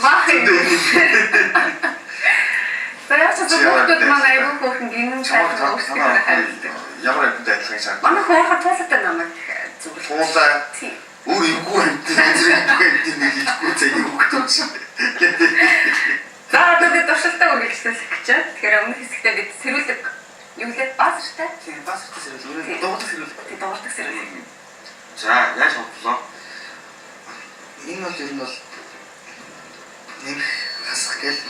Баах юм. Баяр цогцолтууд маань айгүй хөөрхөн гинэн тайлбар өгсөн. Ямар айгуутай адилхан шаард. Манай хөөрхөн туултай намайг зүгээр. Туулаа. Өөр эвгүй амтэн нэг ихгүй цай юу гэж. За одоо туршилтаа үргэлжлүүлэх гэж байна. Тэгэхээр өмнөх хэсэгтээ бид сэрүүлэг юу лээ баасартай. Тийм баасартай сэрүүлэг. Дугуйтай сэрүүлэг. Тийм дугуйтай сэрүүлэг. За яаж бодлоо? Энэ бол ер нь бол нэг хасах гээл.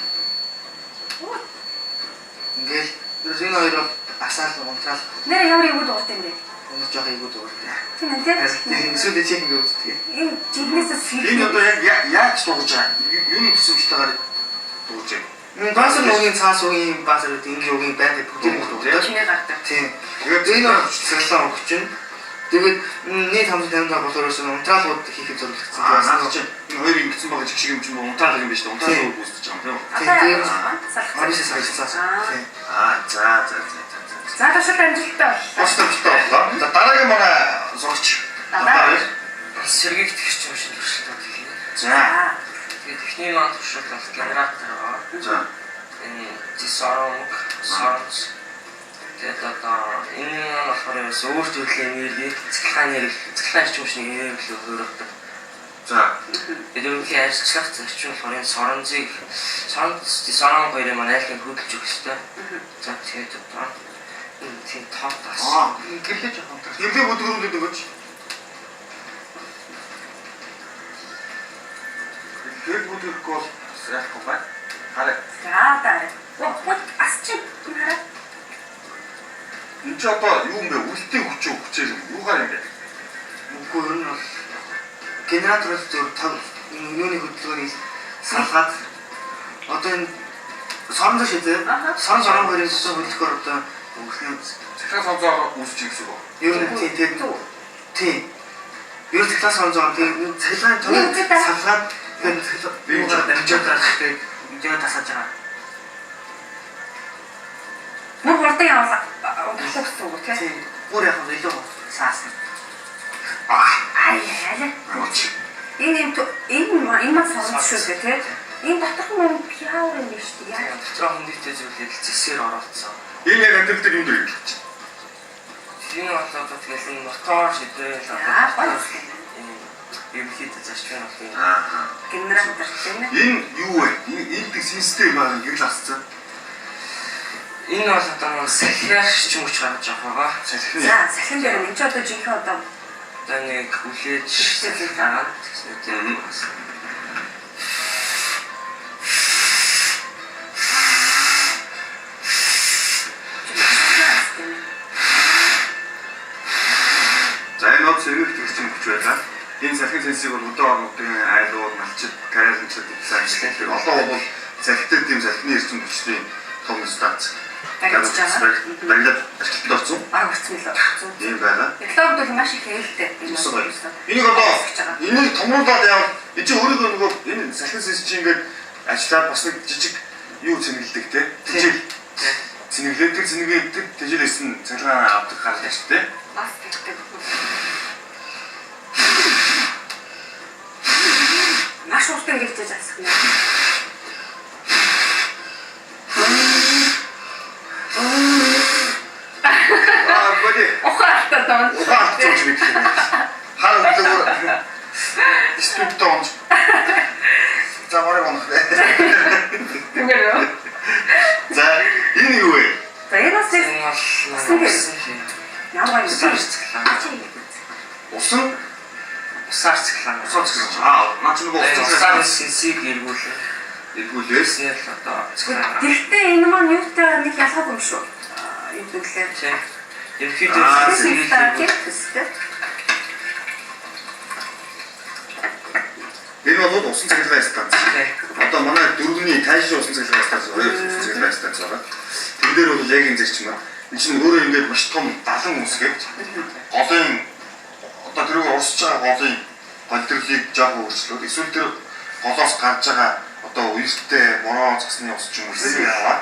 Ингээл энэ хоёр бол асаал унтраал. Нэр ямар юу дугуйтай юм бэ? Өнөө жоох юу дугуйтай. Тийм үү? Эсвэл чек ингэ үздэг. Энэ жигнэсээ сэрүүлэг. Энэ одоо яаж дугуйж байгаа? Юу гэсэн үгтэйгээр дугуйж байгаа? Баасар нүгийн цаас үгийн баасар гэдэг энэ үгийн байдаг бүгд дугуйтай. Чиний гардаг. Тийм. Тэгээд энэ бол цэглэн өгч чинь. Тэгээд нийт хамт тамдаа болоороос унтраалууд хийхэд зориулагдсан. Тэгээд чинь хоёр ингэсэн байгаа чиг шиг юм чинь унтраал юм биш үү? Унтраал үүсэж байгаа юм. Тийм. Харин салцсан. Тийм. За. За туршилт амжилттай. Устдагтай боллоо. За дараагийн манай сурагч. Сэргийг тэгч юм шиг туршилт хийх. За. Тэгээд техникийн маань туршилт бол генератор байгаа. За. Энэ disarm. Тэгээд одоо энэ нь болохоор өөр төрлийн энерги, цэглэгааны ч юм шиг энерги л өөрөөр. За. Тэгээд өөрхийн ажиллах зарчим болохоор энэ соронзын хоёрын маань айлхыг хөдөлж өгөх хэрэгтэй. За тэгээд одоо тийм топ тас. Гэрлэж явах юм. Гэрлээ бүдгөрүүлээд өгөөч. Гэрл бүдгөрөхгүй бол яахгүй байна. Хараа. За. Вот асч хараа. Энд ч одоо юу юм бэ? Үлдээ хүчээл юугаар юм бэ? Үгүй ер нь бол генератор зөв тав юуны хөдөлгөөний салгаад одоо энэ соронзоо шийдээ. Сорон хоёрын цэцэн хөдөлгөөр одоо өгсөн цахилгаан сонзоо үүсчих гэсэн үг. Ер нь тийм. Ер нь цахилгаан сонзоо тийм цахилгаан төгөөд салгаад юугаар дамжуулаад байгаа гэдэг тасаж байгаа. Мөн хурдан яваа гэсэн үг тийм. Өөр яг илүү саасан. Энэ мас сонсож шүү дээ тийм. Энэ дотор нь пиавар юм биш үү? Яг дотор хүндийтэй зүйлийг зэсээр оруулсан. Энэ яг амьдрал дээр юм дээр хэлж чинь. Энэ болоод тэгэл энэ мотор шидээл одоо юм хийх зарчим болох юм. Генератор тийм ээ. Энэ юу вэ? Энэ систем аа юу л асцсан. Энэ бол одоо сахиаш ч юм уу гарч байгаа. За, сахин дээр энэ ч одоо жинхэнэ одоо нэг хүлээж байгаа. Тийм. За энэ бол сэргийг тэгсэн хүч байлаа. Энэ сахин сэнсийг бол өдөө орнуудын айлууд, малчид, кариалчид гэсэн ажиглалыг олон бол сахитай тийм сахины эрчим хүчний том станц. Баялаг ашиглалт орсон. Орсон л орсон. Тийм байна. Технологид бол маш их ээлтэй. Энийг одоо энийг томруулаад явал энэ чинь өөрийнхөө нөгөө энэ сахин сэнс чинь ингээд ажиллаад бас нэг жижиг юу цэнгэлдэг те. Жижиг цэнгэлдэг цэнгэлдэг тэжээлээс нь цахилгаан авдаг гарч шүү дээ. Бас гэдэг. Маш уртан гэлж засах юм. Ухаалтаа дон. Ухаалтаа ч нэг юм. Хараа зүгээр. Ступтон. За мараа гонх. Түгээр. За энэ юу вэ? За энэ бас ямар усан усаар цэглэн. Наач нэг усаар сэнсийг эргүүлээс одоо цэглэн. Гэхдээ энэ маань юутай нэг ялгаагүй юм шүү. Энэ зүйлээ. Тийм. Ерхийдээ сэнсийг энэ бол усан цэглэн станц. Одоо манай дөрөвний тайшин усан цэглэн станц, хоёр усан цэглэн станц байгаа. Тэн дээр бол яг энэ зэрчим байна. Энэ чинь өөрөө ингээд маш том 70 үсгээд голын одоо тэрийг урсж байгаа голын контролыг жаахан өөрчлөөд эсвэл тэр голоос гарч байгаа одоо үертэй бороо цасны ус ч юм уу зэрэг яваа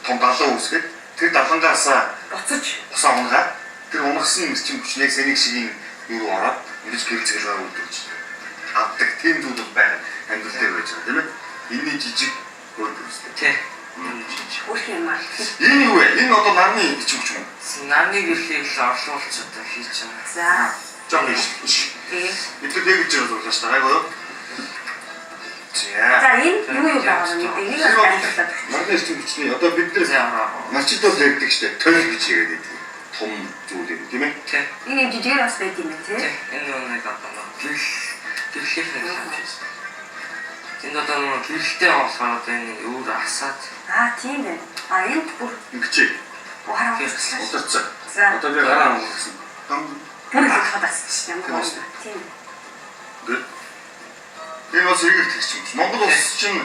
том 70 үсгээд тэр 70-аас буцаж усаа унгаа тэр унгасан эрчим хүч яг сэнийг шигийн юу ороод ингэж гэрэл цэглэгээ үүдүүлж авдаг тийм зүйл бол байна амьдрал дээр жижиг хөрд үстэй. Тий. Энэ жижиг. Үгүй юм аа. Энэ юу вэ? Энэ одоо нарны бичиг хүч юм. Нарны гэрлийг л орлуулж одоо хийж байгаа. За. Жоо биш. Тэгээ. Эдгээр дэгэж байгаа зүйл шүү дээ. Айгуу. За энэ юу юу байгаа юм бэ? Энийг ойлгуулад. Нарны бичиг хүчний одоо бид нэр начид бол ярьдаг шүү дээ. Тойл гэж яриад байдаг. Том зүйл юм тийм ээ. Тий. Энэ юм жижигээр бас байт юм байна тий. Энэ нэг одоо гэрлэх юм шиг. Энд одоо нэг гэрэлтэй болохоор одоо энэ өөр асаад. Аа тийм байна. А энд бүр Ингэчээ. хараа болчихлоо. Удацсан. За. Одоо би гараа өнгөрсөн. Бүр их хадаас юм байна. Тийм. Энэ бас иргэх тэгч юм. Монгол улс чинь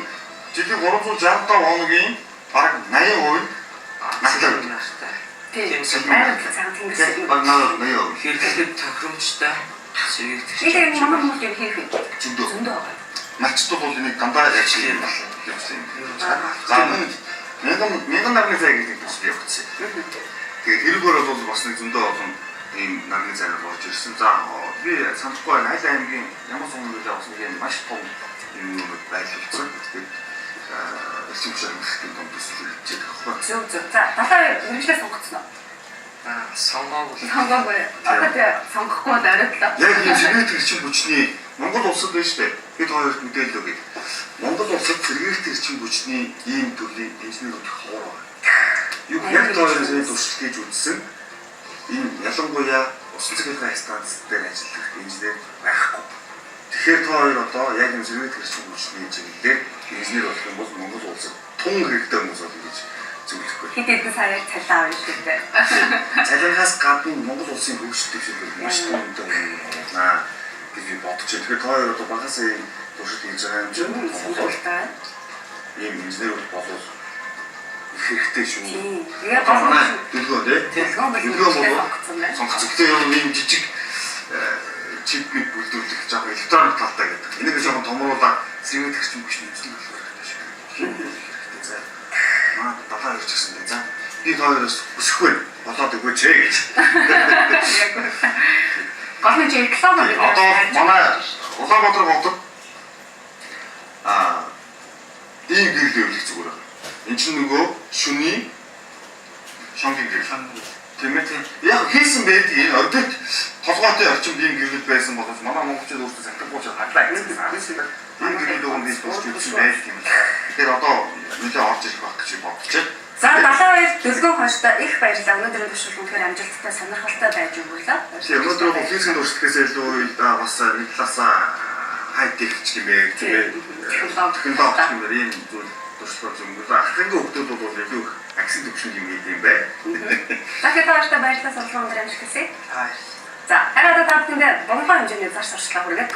жилийн 365 хоногийн бараг 80% Настай. Тийм. Тийм. Айран цагаан тэнгэрсэн. баг надад 80%. Хэрэглэхэд тохиромжтой сэргийгдэх. Энэ юм ямар хүмүүс юм хийх юм. Зөндөө. Зөндөө байгаа. Начид бол энийг дандаа ярьж юм байна. За мянган нарны цай гэдэг бас явагдсан. Тэгээ хэрэгээр бол бас нэг зөндөө олон ийм нарны цай болж ирсэн. За би санахгүй байна. Хайл аймгийн ямар сонгол гэж бас нэг юм маш том юм байлуулсан. Тэгээд эсвэн шармын том төсөл хийж байгаа. Зөв зөв. За талаа үргэлжлээ сонгоцсон уу? Сонгоогүй. Сонгоогүй. Одоо тэгээ сонгохгүй бол оройлоо. Яг энэ сэргийгт эрчим хүчний Монгол улсад байна шүү дээ. Бид хоёрт мэдээлэл өгье. Монгол улсад сэргийгт эрчим хүчний ийм төрлийн инженерүүд ховор байна. Юу яг хоёроос туршилт хийж үзсэн. Энэ ялангуяа усан цэгийн станц дээр ажиллах инженер байхгүй. Тэгэхээр та хоёр одоо яг энэ сэргийгт эрчим хүчний чиглэлээр инженер болох юм бол Монгол улсад тун хэрэгтэй хүмүүс болно гэж зөвлөхгүй. Хэд хэдэн саяар цалин авна шүү дээ. Цалингаас гадна Монгол улсын хөгжөлтөд зүйл маш том юм байна гэж би бодож байна. Тэгэхээр та хоёр одоо багасаа ийм туршилт хийж байгаа юм чинь Сонголттой. ийм инженерүүд болов их хэрэгтэй шүү. Тийм. Тэгээ гол Дэлгөө тий. Дэлгөө бол сонгоцсон. Тэгээ ийм жижиг чипийг бүлдүүлэх жоохон электроник талтай гэдэг. Энийг жоохон томруулаад сэргийгт эрчим хүчний эзлэх болох хэрэгтэй шүү. За. Маа дахиад ирж гисэн дээ. За. Би хоёроос өсөхгүй болоод өгөөч ээ гэж. Гол нь реклам гэдэг. Одоо манай Улаанбаатар хотод ийм гэрэл явуулах зүгээр байна. Энд чинь нөгөө шүний шонгийн гэрэл. Тийм ээ. Яг хийсэн байдаг энэ одод толгойтой орчимд ийм гэрэл байсан боловч манай монголчууд өөрсдөө сахихгүй ч хадлаа гэсэн. Энэ гэрэл өгөн би тусч үзсэн байх юм. Тэгэхээр одоо нэлээд орж ирэх байх гэж бодож байна. За 72 дөлгөө хонштой их баярлалаа. Өнөөдрийн туршилт үнэхээр амжилттай сонирхолтой байж өгүүлээ. Тийм өнөөдөр физикийн туршилтаас илүү бас нэг талаасаа хай-тех ч гэмээр технологи гэмээр ийм зүйл туршилт юм. Ахлангийн хүмүүс бол илүү аксын төвшин юм ийм бай. Дахиад тааштай баярлалаа сонирхолтой өндөр амжилт хүсье. Аа. За хараа та бүхэндээ бонгоо хэмжээний зар сурчлага хүргээд